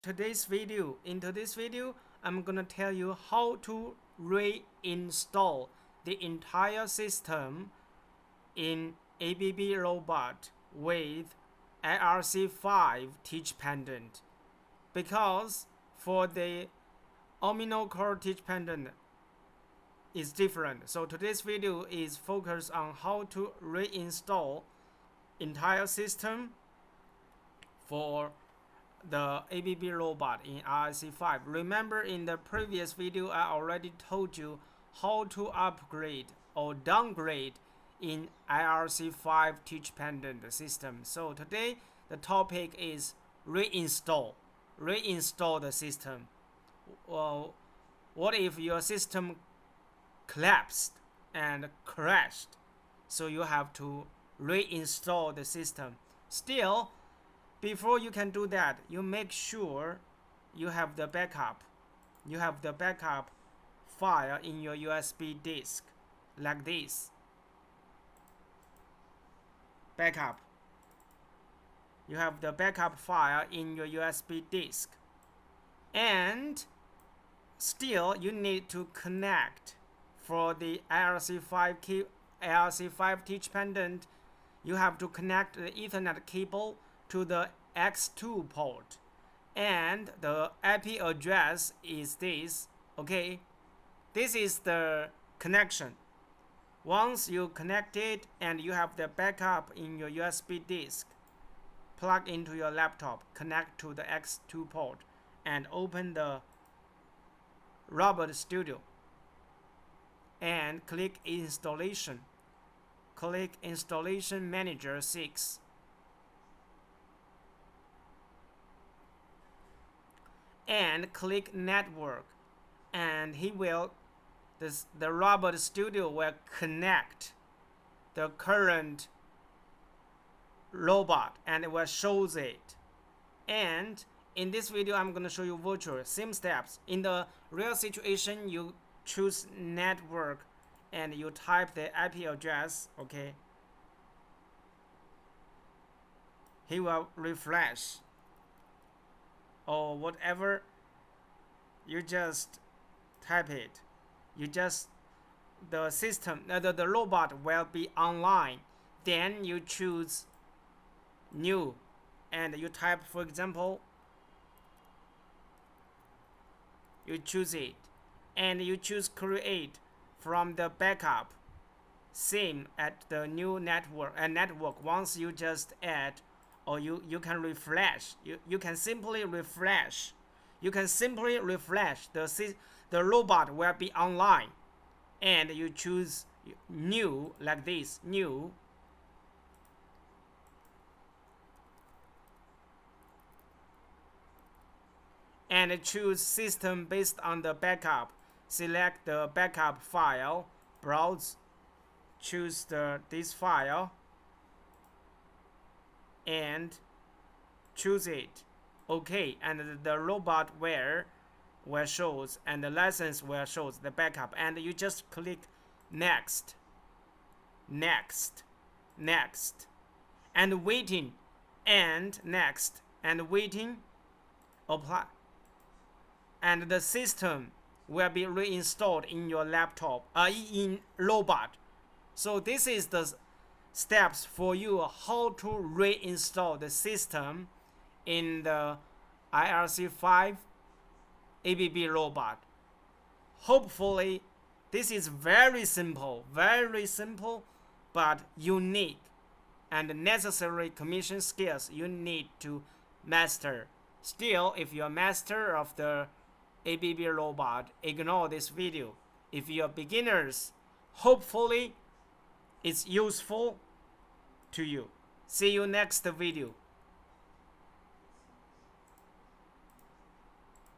In today's video, I'm gonna tell you how to reinstall the entire system in ABB Robot with IRC5 teach pendant. Because for the omino core teach pendant is different. So today's video is focused on how to reinstall entire system for the ABB Robot in IRC5. Remember, in the previous video I already told you how to upgrade or downgrade in IRC5 teach pendant system. So today the topic is reinstall the system. Well, what if your system collapsed and crashed? So you have to reinstall the system. Still, before you can do that, you make sure you have the backup. You have the backup file in your USB disk, like this. Backup. You have the backup file in your USB disk. And still, you need to connect for the IRC5 teach pendant. You have to connect the Ethernet cable to the X2 port, and the IP address is this. Okay, this is the connection. Once you connect it and you have the backup in your USB disk, plug into your laptop, connect to the X2 port, and open the Robot Studio and click installation. Click Installation Manager 6. And click network, and the Robot Studio will connect the current robot and it will show it. And in this video I'm going to show you virtual same steps. In the real situation, you choose network and you type the IP address. Okay, he will refresh or whatever. You just type it. The system, the robot will be online. Then you choose new and you type, for example, you choose it and you choose create from the backup. Same at the new network. Once you just add, or you can refresh. You can simply refresh. You can simply refresh. The robot will be online, and you choose new, like this, new. And choose system based on the backup. Select the backup file, browse, choose this file, and choose it. Okay, and the robot ware will shows and the license will shows the backup, and you just click next, and waiting, and next, and waiting, apply, and the system will be reinstalled in your laptop, in robot. So this is the steps for you how to reinstall the system in the IRC5 ABB Robot. Hopefully this is very simple, but unique and necessary commission skills you need to master. Still, if you're master of the ABB Robot, ignore this video. If you're beginners, hopefully it's useful to you. See you next video.